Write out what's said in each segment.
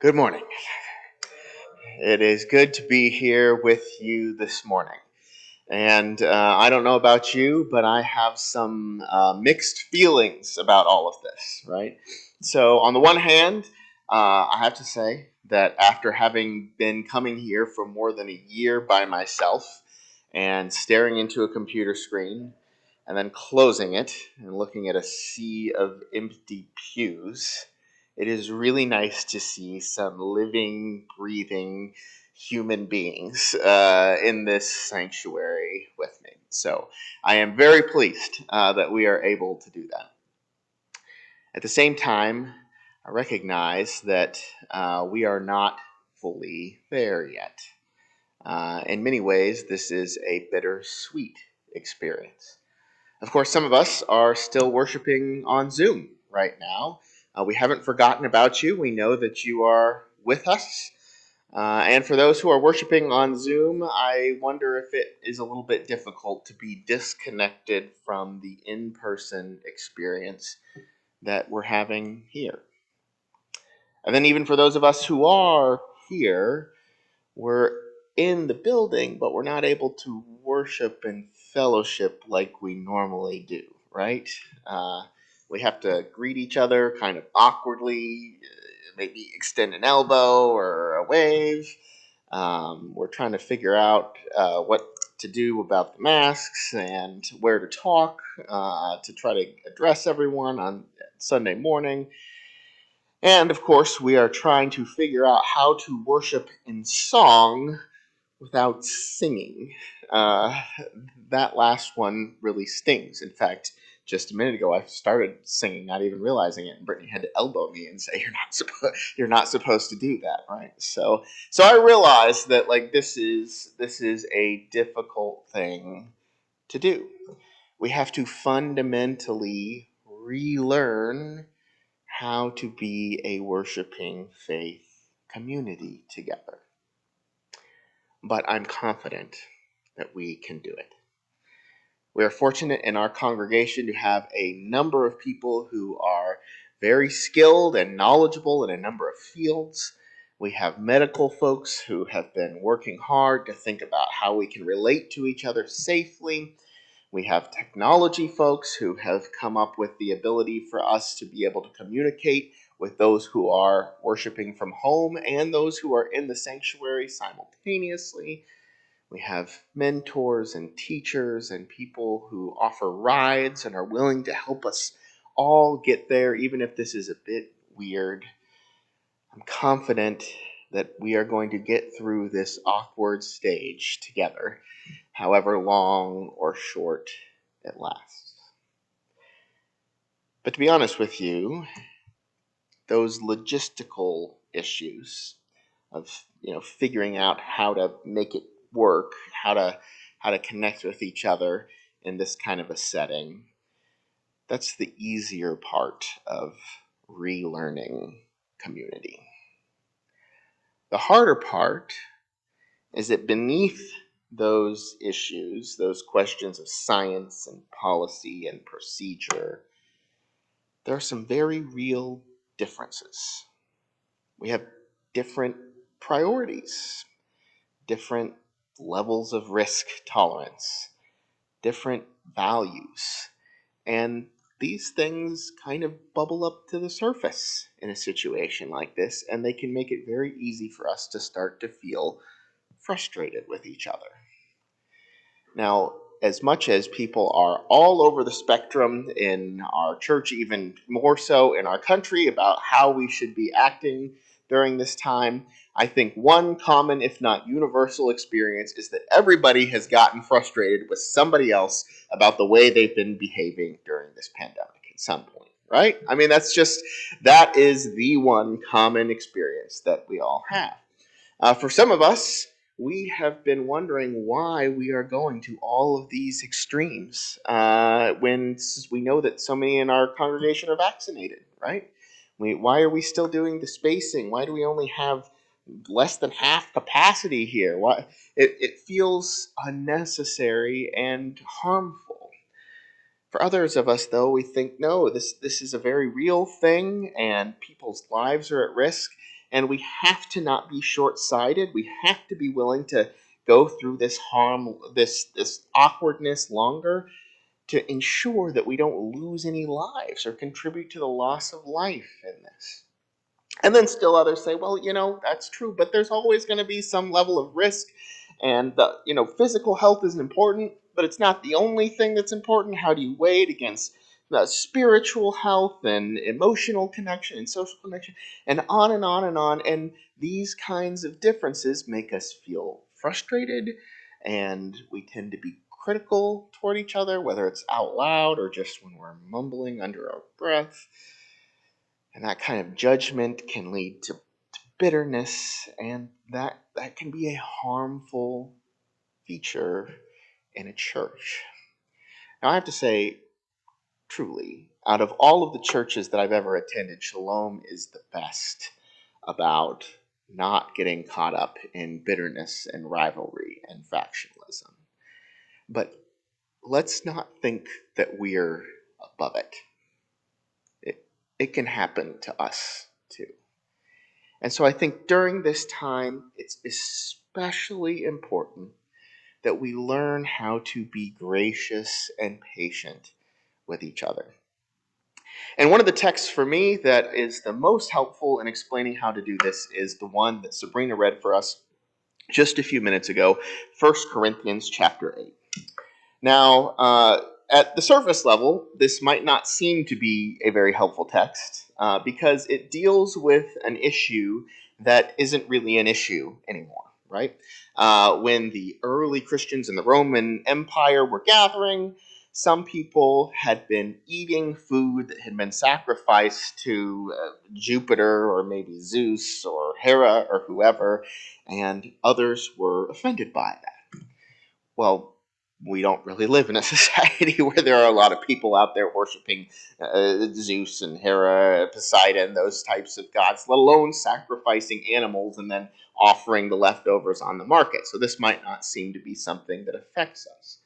Good morning. It is good to be here with you this morning. And I don't know about you, but I have some mixed feelings about all of this, right? So, on the one hand, I have to say that after having been coming here for more than a year by myself and staring into a computer screen and then closing it and looking at a sea of empty pews, it is really nice to see some living, breathing human beings in this sanctuary with me. So I am very pleased that we are able to do that. At the same time, I recognize that we are not fully there yet. In many ways, this is a bittersweet experience. Of course, some of us are still worshiping on Zoom right now. We haven't forgotten about you. We know that you are with us. And for those who are worshiping on Zoom, I wonder if it is a little bit difficult to be disconnected from the in person experience that we're having here. And then, even for those of us who are here, we're in the building, but we're not able to worship and fellowship like we normally do, right? We have to greet each other kind of awkwardly, maybe extend an elbow or a wave. We're trying to figure out what to do about the masks and where to talk to try to address everyone on Sunday morning. And of course, we are trying to figure out how to worship in song without singing. Uh, that last one really stings. In fact, just a minute ago, I started singing, not even realizing it, and Brittany had to elbow me and say, You're not supposed to do that, right?" So I realized that this is a difficult thing to do. We have to fundamentally relearn how to be a worshiping faith community together. But I'm confident that we can do it. We are fortunate in our congregation to have a number of people who are very skilled and knowledgeable in a number of fields. We have medical folks who have been working hard to think about how we can relate to each other safely. We have technology folks who have come up with the ability for us to be able to communicate with those who are worshiping from home and those who are in the sanctuary simultaneously. We have mentors and teachers and people who offer rides and are willing to help us all get there, even if this is a bit weird. I'm confident that we are going to get through this awkward stage together, however long or short it lasts. But to be honest with you, those logistical issues of figuring out how to make it work, how to connect with each other in this kind of a setting, that's the easier part of relearning community. The harder part is that beneath those issues, those questions of science and policy and procedure, there are some very real differences. We have different priorities, different levels of risk tolerance, different values. And these things kind of bubble up to the surface in a situation like this, and they can make it very easy for us to start to feel frustrated with each other. Now, as much as people are all over the spectrum in our church, even more so in our country, about how we should be acting during this time, I think one common, if not universal, experience is that everybody has gotten frustrated with somebody else about the way they've been behaving during this pandemic at some point, right? I mean, that is the one common experience that we all have. For some of us, we have been wondering why we are going to all of these extremes when we know that so many in our congregation are vaccinated, right? Why are we still doing the spacing? Why do we only have less than half capacity here? Why it feels unnecessary and harmful. For others of us, though, we think, no, this is a very real thing, and people's lives are at risk, And we have to not be short-sighted. We have to be willing to go through this harm, this awkwardness longer to ensure that we don't lose any lives or contribute to the loss of life in this. And then still others say, well, that's true, but there's always going to be some level of risk. And, physical health is important, but it's not the only thing that's important. How do you weigh it against spiritual health and emotional connection and social connection and on and on and on. And these kinds of differences make us feel frustrated, and we tend to be critical toward each other, whether it's out loud or just when we're mumbling under our breath. And that kind of judgment can lead to bitterness, and that can be a harmful feature in a church. Now, I have to say, truly, out of all of the churches that I've ever attended, Shalom is the best about not getting caught up in bitterness and rivalry and factionalism. But let's not think that we're above it. It can happen to us too. And so I think during this time, it's especially important that we learn how to be gracious and patient with each other. And one of the texts for me that is the most helpful in explaining how to do this is the one that Sabrina read for us just a few minutes ago, 1 Corinthians chapter 8. Now, at the surface level, this might not seem to be a very helpful text because it deals with an issue that isn't really an issue anymore, right? When the early Christians in the Roman Empire were gathering, some people had been eating food that had been sacrificed to Jupiter or maybe Zeus or Hera or whoever, and others were offended by that. Well, we don't really live in a society where there are a lot of people out there worshiping Zeus and Hera, Poseidon, those types of gods, let alone sacrificing animals and then offering the leftovers on the market. So this might not seem to be something that affects us.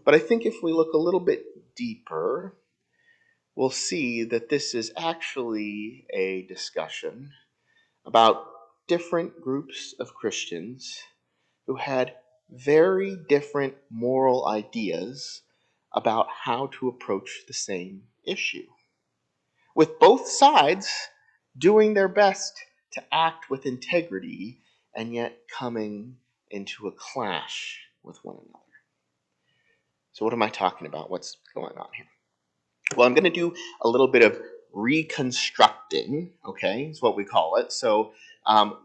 But I think if we look a little bit deeper, we'll see that this is actually a discussion about different groups of Christians who had very different moral ideas about how to approach the same issue, with both sides doing their best to act with integrity and yet coming into a clash with one another. So what am I talking about? What's going on here? Well, I'm going to do a little bit of reconstructing, okay, is what we call it. So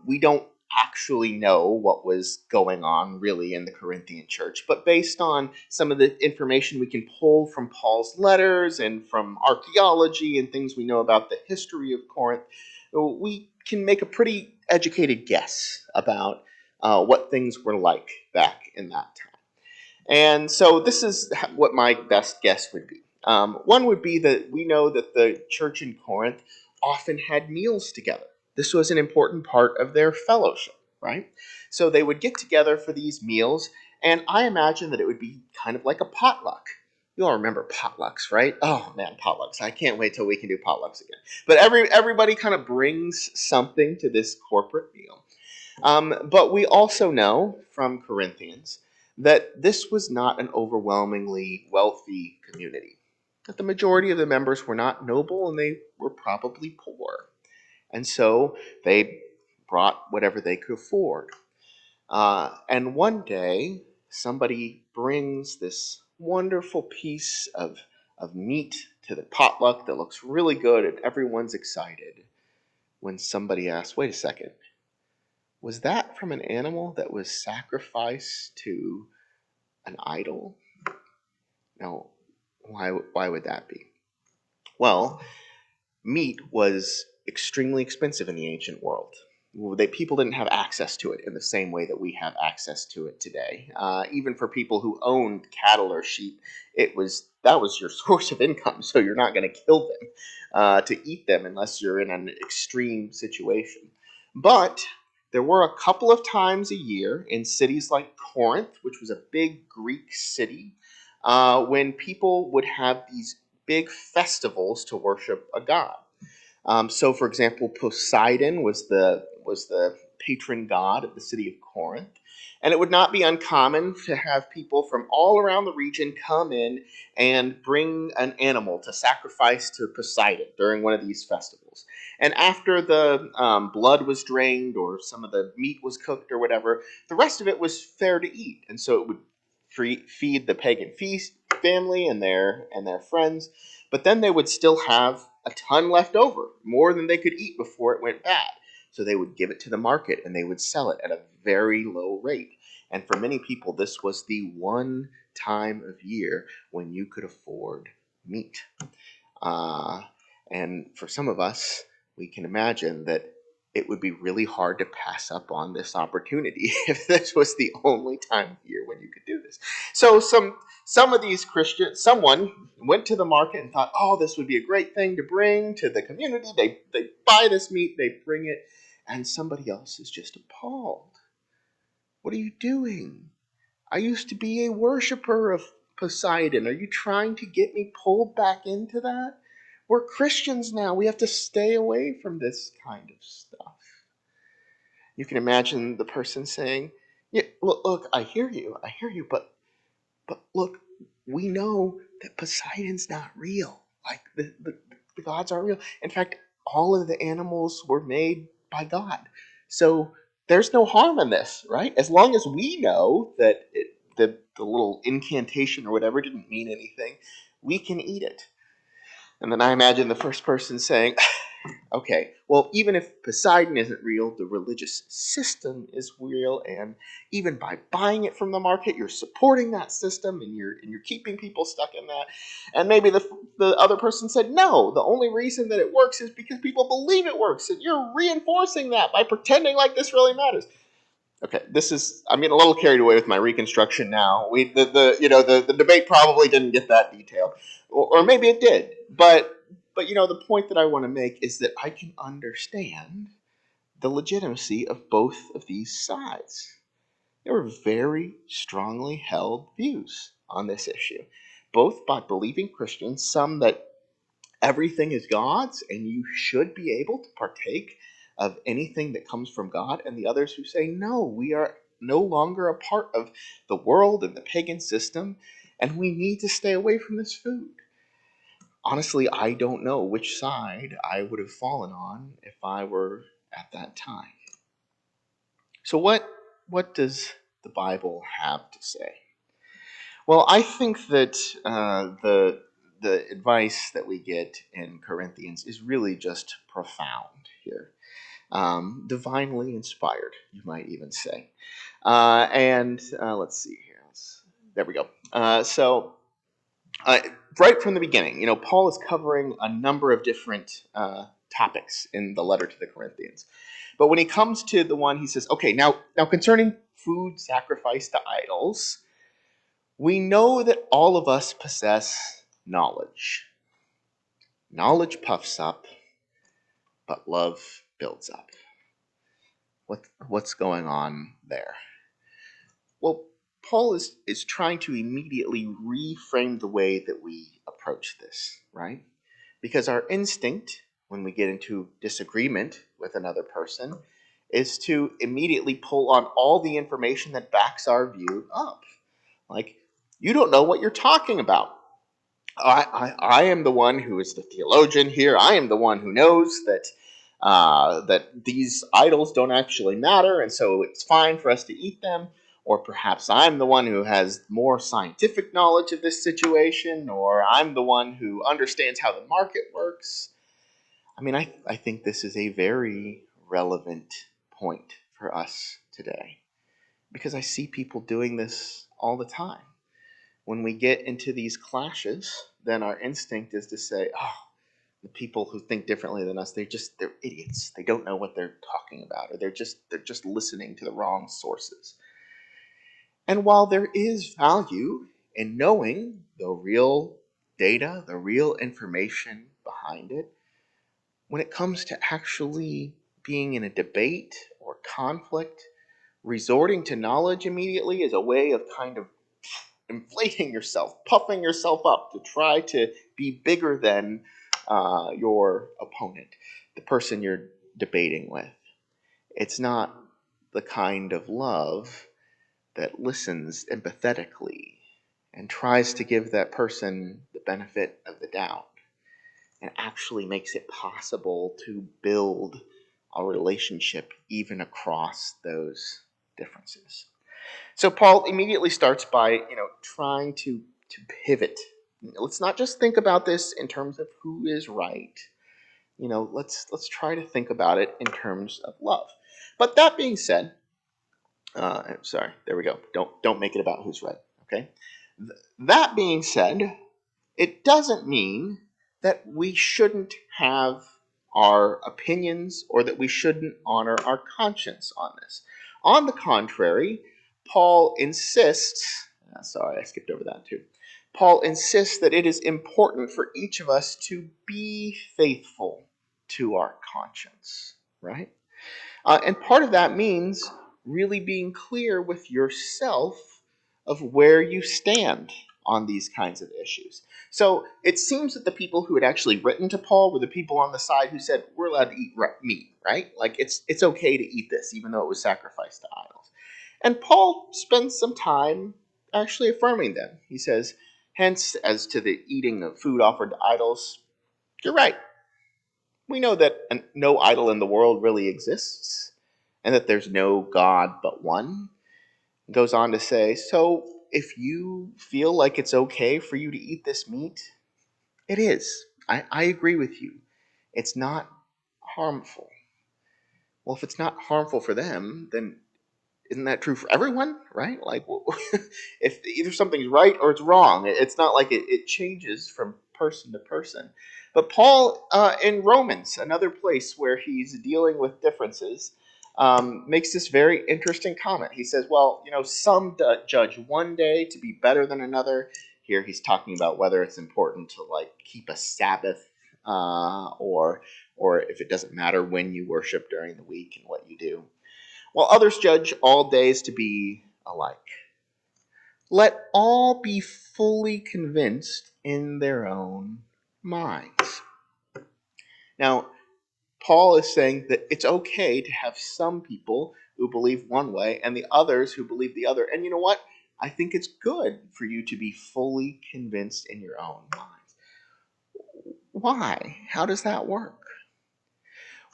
we don't actually know what was going on really in the Corinthian church, but based on some of the information we can pull from Paul's letters and from archaeology and things we know about the history of Corinth, we can make a pretty educated guess about what things were like back in that time. And so this is what my best guess would be. One would be that we know that the church in Corinth often had meals together. This was an important part of their fellowship, right? So they would get together for these meals, and I imagine that it would be kind of like a potluck. You all remember potlucks, right? Oh man, potlucks. I can't wait till we can do potlucks again. But everybody kind of brings something to this corporate meal. But we also know from Corinthians that this was not an overwhelmingly wealthy community. That the majority of the members were not noble and they were probably poor. And so they brought whatever they could afford. And one day, somebody brings this wonderful piece of meat to the potluck that looks really good and everyone's excited. When somebody asks, wait a second, was that from an animal that was sacrificed to an idol? No, why would that be? Well, meat was extremely expensive in the ancient world. People didn't have access to it in the same way that we have access to it today. Even for people who owned cattle or sheep, that was your source of income. So you're not going to kill them to eat them unless you're in an extreme situation. But there were a couple of times a year in cities like Corinth, which was a big Greek city, when people would have these big festivals to worship a god. So, for example, Poseidon was the was the patron god of the city of Corinth. And it would not be uncommon to have people from all around the region come in and bring an animal to sacrifice to Poseidon during one of these festivals. And after the blood was drained or some of the meat was cooked or whatever, the rest of it was fair to eat. And so it would feed the pagan feast family and their friends, but then they would still have a ton left over, more than they could eat before it went bad. So they would give it to the market and they would sell it at a very low rate. And for many people, this was the one time of year when you could afford meat. Uh, and for some of us, we can imagine that it would be really hard to pass up on this opportunity if this was the only time of year when you could do this. So some of these Christians, someone went to the market and thought, oh, this would be a great thing to bring to the community. They buy this meat, they bring it, and somebody else is just appalled. What are you doing? I used to be a worshiper of Poseidon. Are you trying to get me pulled back into that? We're Christians now. We have to stay away from this kind of stuff. You can imagine the person saying, yeah, look, I hear you, but look, we know that Poseidon's not real. Like the gods aren't real. In fact, all of the animals were made by God. So there's no harm in this, right? As long as we know that the little incantation or whatever didn't mean anything, we can eat it. And then I imagine the first person saying, okay, well, even if Poseidon isn't real, the religious system is real, and even by buying it from the market, you're supporting that system, and you're keeping people stuck in that. And maybe the other person said, no, the only reason that it works is because people believe it works, and you're reinforcing that by pretending like this really matters. Okay, I'm getting a little carried away with my reconstruction now. The debate probably didn't get that detailed, or maybe it did, but the point that I want to make is that I can understand the legitimacy of both of these sides. There were very strongly held views on this issue, both by believing Christians, some that everything is God's and you should be able to partake of anything that comes from God, and the others who say, no, we are no longer a part of the world and the pagan system, and we need to stay away from this food. Honestly, I don't know which side I would have fallen on if I were at that time. So what does the Bible have to say? Well, I think that the advice that we get in Corinthians is really just profound here, divinely inspired, you might even say. And let's see here. There we go. Right from the beginning, Paul is covering a number of different topics in the letter to the Corinthians. But when he comes to the one, he says, okay, now concerning food sacrificed to idols, we know that all of us possess knowledge. Knowledge puffs up, but love builds up. What's going on there? Well, Paul is trying to immediately reframe the way that we approach this, right? Because our instinct, when we get into disagreement with another person, is to immediately pull on all the information that backs our view up. Like, you don't know what you're talking about. I am the one who is the theologian here. I am the one who knows that these idols don't actually matter, and so it's fine for us to eat them. Or perhaps I'm the one who has more scientific knowledge of this situation, or I'm the one who understands how the market works. I mean, I think this is a very relevant point for us today, because I see people doing this all the time. When we get into these clashes, then our instinct is to say, oh, the people who think differently than us, they're idiots. They don't know what they're talking about, or they're just listening to the wrong sources. And while there is value in knowing the real data, the real information behind it, when it comes to actually being in a debate or conflict, resorting to knowledge immediately is a way of kind of inflating yourself, puffing yourself up to try to be bigger than your opponent, the person you're debating with. It's not the kind of love that listens empathetically and tries to give that person the benefit of the doubt and actually makes it possible to build a relationship even across those differences. So Paul immediately starts by, trying to pivot. Let's not just think about this in terms of who is right. Let's try to think about it in terms of love. But that being said, sorry, there we go. Don't make it about who's right. Okay. That being said, it doesn't mean that we shouldn't have our opinions or that we shouldn't honor our conscience on this. On the contrary, Paul insists, sorry, I skipped over that too. Paul insists that it is important for each of us to be faithful to our conscience, right? And part of that means really being clear with yourself of where you stand on these kinds of issues. So it seems that the people who had actually written to Paul were the people on the side who said, we're allowed to eat meat, right? Like it's okay to eat this, even though it was sacrificed to idols. And Paul spends some time actually affirming them. He says, hence, as to the eating of food offered to idols, you're right. We know that no idol in the world really exists, and that there's no God but one. It goes on to say, so if you feel like it's okay for you to eat this meat, it is. I agree with you. It's not harmful. Well, if it's not harmful for them, then isn't that true for everyone, right? Like, if either something's right or it's wrong, it's not like it changes from person to person. But Paul, in Romans, another place where he's dealing with differences, makes this very interesting comment. He says, well, some judge one day to be better than another. Here he's talking about whether it's important to like keep a Sabbath, or if it doesn't matter when you worship during the week and what you do, while others judge all days to be alike. Let all be fully convinced in their own minds. Now, Paul is saying that it's okay to have some people who believe one way and the others who believe the other. And you know what? I think it's good for you to be fully convinced in your own minds. Why? How does that work?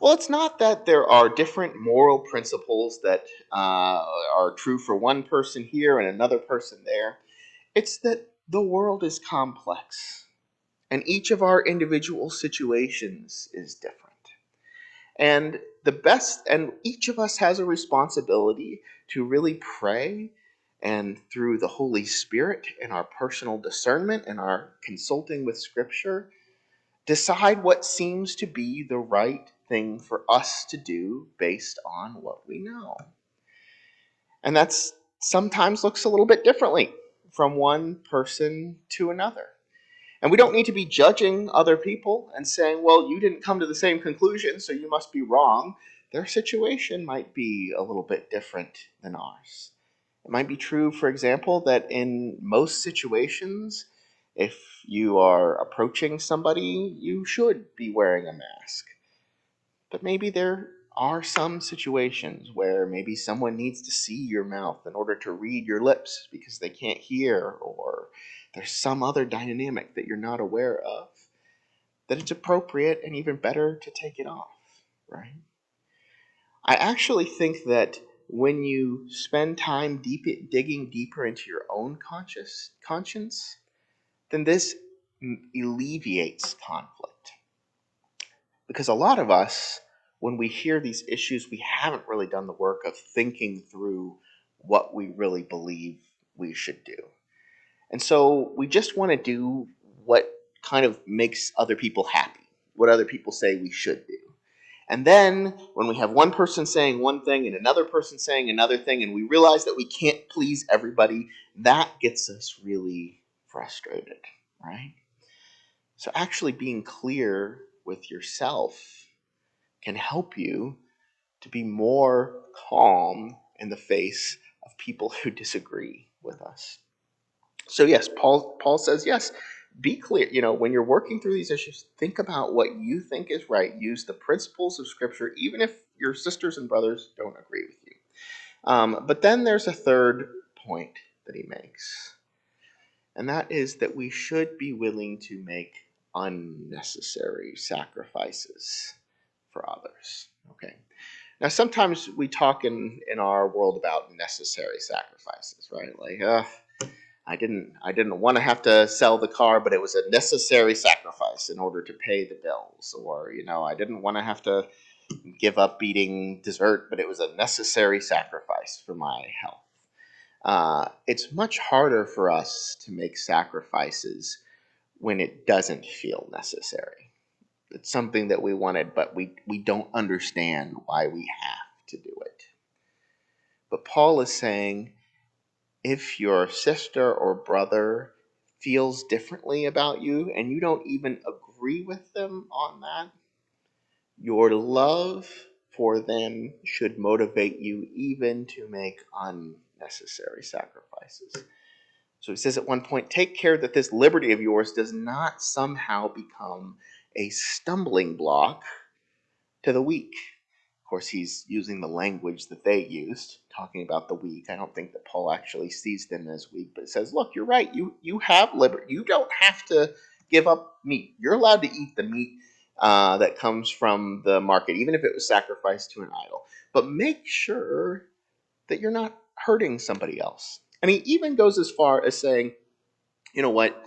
Well, it's not that there are different moral principles that are true for one person here and another person there. It's that the world is complex, and each of our individual situations is different. And each of us has a responsibility to really pray, and through the Holy Spirit and our personal discernment and our consulting with Scripture, decide what seems to be the right thing for us to do based on what we know. And that's sometimes looks a little bit differently from one person to another. And we don't need to be judging other people and saying, well, you didn't come to the same conclusion, so you must be wrong. Their situation might be a little bit different than ours. It might be true, for example, that in most situations, if you are approaching somebody, you should be wearing a mask. But maybe there are some situations where maybe someone needs to see your mouth in order to read your lips because they can't hear, or there's some other dynamic that you're not aware of, that it's appropriate and even better to take it off, right? I actually think that when you spend time digging deeper into your own conscience, then this alleviates conflict. Because a lot of us, when we hear these issues, we haven't really done the work of thinking through what we really believe we should do. And so we just want to do what kind of makes other people happy, what other people say we should do. And then when we have one person saying one thing and another person saying another thing, and we realize that we can't please everybody, that gets us really frustrated, right? So actually being clear with yourself can help you to be more calm in the face of people who disagree with us. So yes, Paul says, yes, be clear. When you're working through these issues, think about what you think is right. Use the principles of Scripture, even if your sisters and brothers don't agree with you. But then there's a third point that he makes, and that is that we should be willing to make unnecessary sacrifices for others. Okay. Now, sometimes we talk in our world about necessary sacrifices, right? Like, I didn't want to have to sell the car, but it was a necessary sacrifice in order to pay the bills, or I didn't want to have to give up eating dessert, but it was a necessary sacrifice for my health. It's much harder for us to make sacrifices when it doesn't feel necessary. It's something that we wanted, but we don't understand why we have to do it. But Paul is saying, if your sister or brother feels differently about you and you don't even agree with them on that, your love for them should motivate you even to make unnecessary sacrifices. So he says at one point, take care that this liberty of yours does not somehow become a stumbling block to the weak. Of course, he's using the language that they used, talking about the weak. I don't think that Paul actually sees them as weak, but it says, look, you're right. You have liberty. You don't have to give up meat. You're allowed to eat the meat that comes from the market, even if it was sacrificed to an idol. But make sure that you're not hurting somebody else. And he even goes as far as saying, you know what,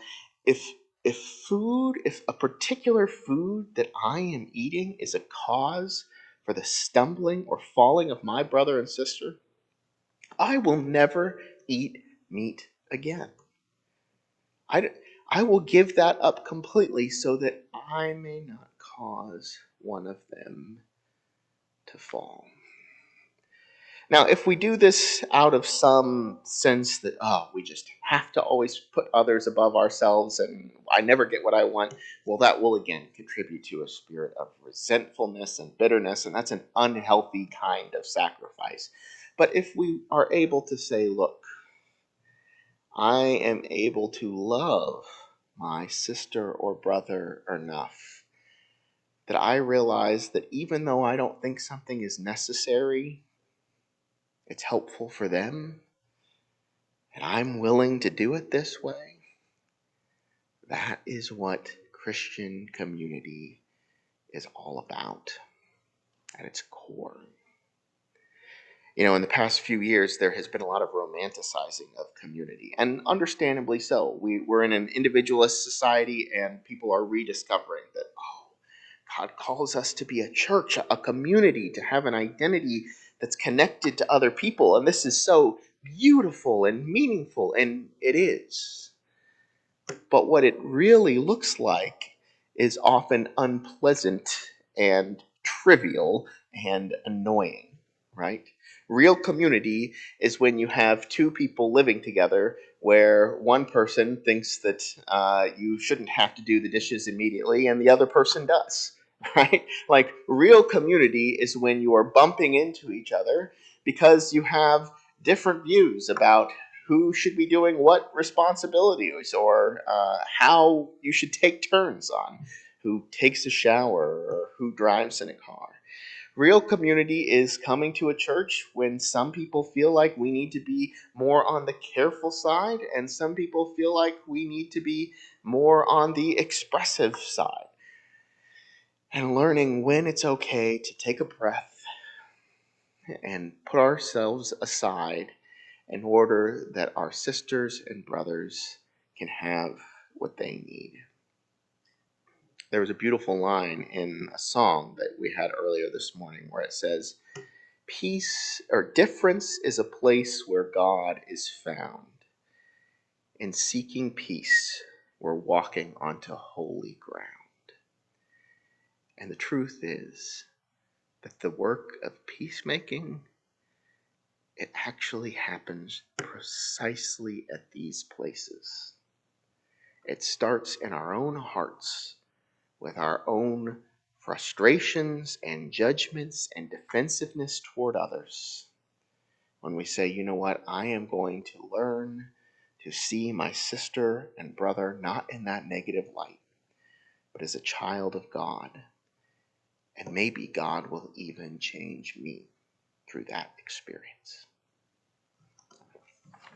if if a particular food that I am eating is a cause for the stumbling or falling of my brother and sister, I will never eat meat again. I, I will give that up completely so that I may not cause one of them to fall. Now, if we do this out of some sense that, we just have to always put others above ourselves and I never get what I want, well, that will again contribute to a spirit of resentfulness and bitterness, and that's an unhealthy kind of sacrifice. But if we are able to say, look, I am able to love my sister or brother enough that I realize that even though I don't think something is necessary, it's helpful for them, and I'm willing to do it this way, that is what Christian community is all about at its core. In the past few years, there has been a lot of romanticizing of community, and understandably so. We're in an individualist society, and people are rediscovering that, God calls us to be a church, a community, to have an identity that's connected to other people. And this is so beautiful and meaningful, and it is. But what it really looks like is often unpleasant and trivial and annoying, right? Real community is when you have two people living together where one person thinks that you shouldn't have to do the dishes immediately and the other person does, right? Like, real community is when you are bumping into each other because you have different views about who should be doing what responsibilities, or how you should take turns on who takes a shower or who drives in a car. Real community is coming to a church when some people feel like we need to be more on the careful side, and some people feel like we need to be more on the expressive side. And learning when it's okay to take a breath and put ourselves aside in order that our sisters and brothers can have what they need. There was a beautiful line in a song that we had earlier this morning where it says, peace or difference is a place where God is found. In seeking peace, we're walking onto holy ground. And the truth is that the work of peacemaking, it actually happens precisely at these places. It starts in our own hearts with our own frustrations and judgments and defensiveness toward others. When we say, you know what, I am going to learn to see my sister and brother not in that negative light, but as a child of God, And maybe God will even change me through that experience.